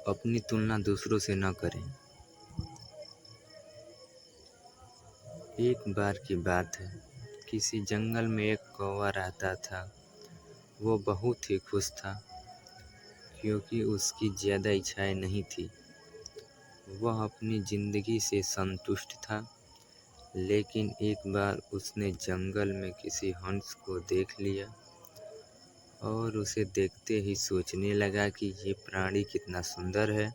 अपनी तुलना दूसरों से न करें। एक बार की बात है, किसी जंगल में एक कौवा रहता था। वो बहुत ही खुश था क्योंकि उसकी ज़्यादा इच्छाएं नहीं थी। वह अपनी ज़िंदगी से संतुष्ट था। लेकिन एक बार उसने जंगल में किसी हंस को देख लिया और उसे देखते ही सोचने लगा कि ये प्राणी कितना सुंदर है।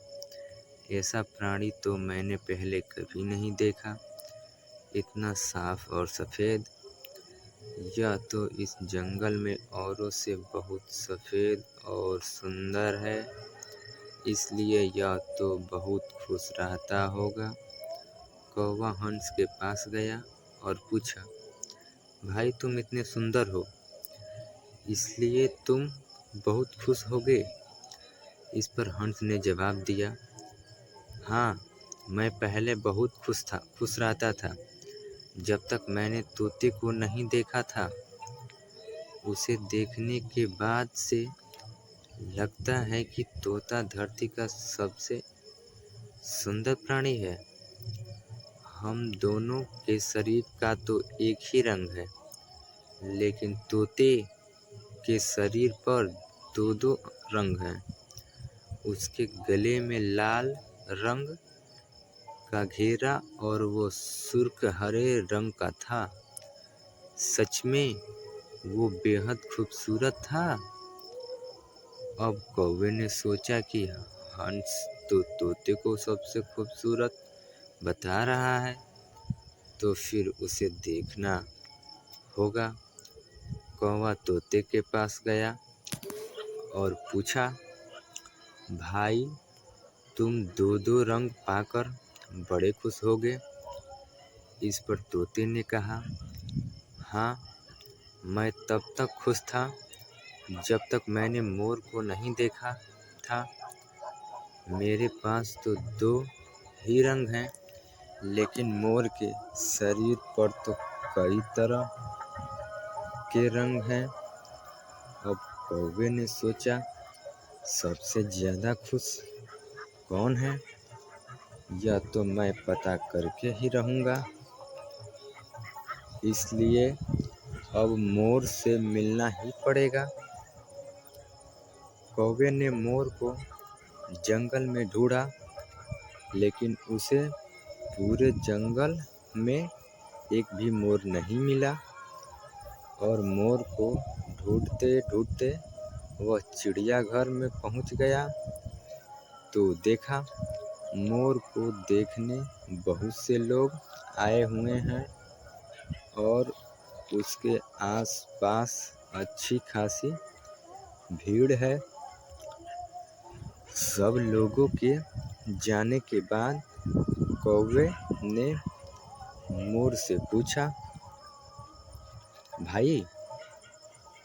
ऐसा प्राणी तो मैंने पहले कभी नहीं देखा, इतना साफ और सफ़ेद। यह तो इस जंगल में औरों से बहुत सफ़ेद और सुंदर है, इसलिए यह तो बहुत खुश रहता होगा। कौवा हंस के पास गया और पूछा, भाई तुम इतने सुंदर हो, इसलिए तुम बहुत खुश होगे? इस पर हंस ने जवाब दिया, हाँ, मैं पहले बहुत खुश रहता था, जब तक मैंने तोते को नहीं देखा था। उसे देखने के बाद से लगता है कि तोता धरती का सबसे सुंदर प्राणी है। हम दोनों के शरीर का तो एक ही रंग है, लेकिन तोते के शरीर पर दो दो रंग हैं। उसके गले में लाल रंग का घेरा और वो सुर्ख हरे रंग का था। सच में वो बेहद खूबसूरत था। अब कौवे ने सोचा कि हंस तो तोते को सबसे खूबसूरत बता रहा है, तो फिर उसे देखना होगा। कौवा तोते के पास गया और पूछा, भाई तुम दो दो रंग पाकर बड़े खुश होगे? इस पर तोते ने कहा, हाँ, मैं तब तक खुश था जब तक मैंने मोर को नहीं देखा था। मेरे पास तो दो ही रंग हैं, लेकिन मोर के शरीर पर तो कई तरह के रंग हैं। अब कौवे ने सोचा, सबसे ज़्यादा खुश कौन है, यह तो मैं पता करके ही रहूँगा। इसलिए अब मोर से मिलना ही पड़ेगा। कौवे ने मोर को जंगल में ढूंढा, लेकिन उसे पूरे जंगल में एक भी मोर नहीं मिला। और मोर को ढूंढते ढूंढते वह चिड़ियाघर में पहुंच गया, तो देखा मोर को देखने बहुत से लोग आए हुए हैं और उसके आसपास अच्छी खासी भीड़ है। सब लोगों के जाने के बाद कौवे ने मोर से पूछा, भाई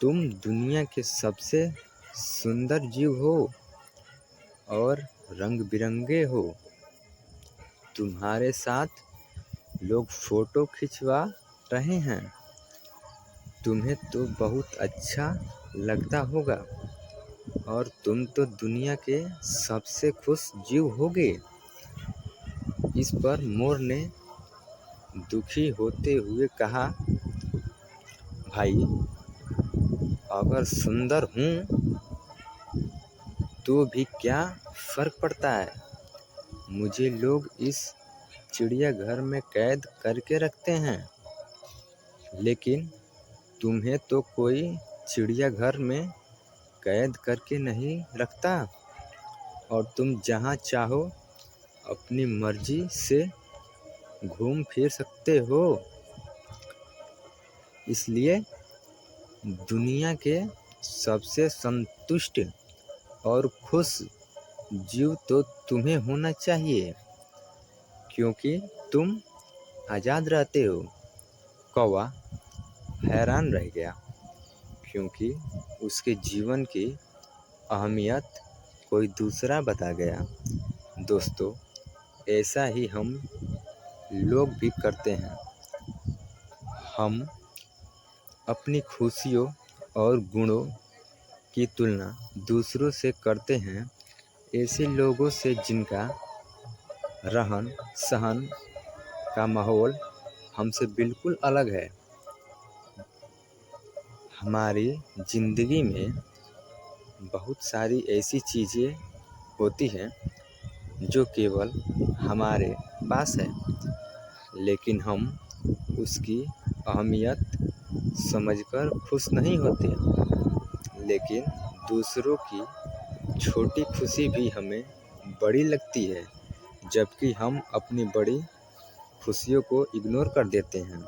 तुम दुनिया के सबसे सुंदर जीव हो और रंग बिरंगे हो। तुम्हारे साथ लोग फोटो खिंचवा रहे हैं। तुम्हें तो बहुत अच्छा लगता होगा और तुम तो दुनिया के सबसे खुश जीव होगे। इस पर मोर ने दुखी होते हुए कहा, भाई अगर सुंदर हूँ तो भी क्या फर्क पड़ता है। मुझे लोग इस चिड़ियाघर में कैद करके रखते हैं, लेकिन तुम्हें तो कोई चिड़ियाघर में कैद करके नहीं रखता और तुम जहाँ चाहो अपनी मर्जी से घूम फिर सकते हो। इसलिए दुनिया के सबसे संतुष्ट और खुश जीव तो तुम्हें होना चाहिए, क्योंकि तुम आज़ाद रहते हो। कौवा हैरान रह गया, क्योंकि उसके जीवन की अहमियत कोई दूसरा बता गया। दोस्तों, ऐसा ही हम लोग भी करते हैं। हम अपनी खुशियों और गुणों की तुलना दूसरों से करते हैं। ऐसे लोगों से जिनका रहन सहन का माहौल हमसे बिल्कुल अलग है। हमारी ज़िंदगी में बहुत सारी ऐसी चीज़ें होती हैं जो केवल हमारे पास है, लेकिन हम उसकी अहमियत समझकर खुश नहीं होते। लेकिन दूसरों की छोटी खुशी भी हमें बड़ी लगती है, जबकि हम अपनी बड़ी खुशियों को इग्नोर कर देते हैं।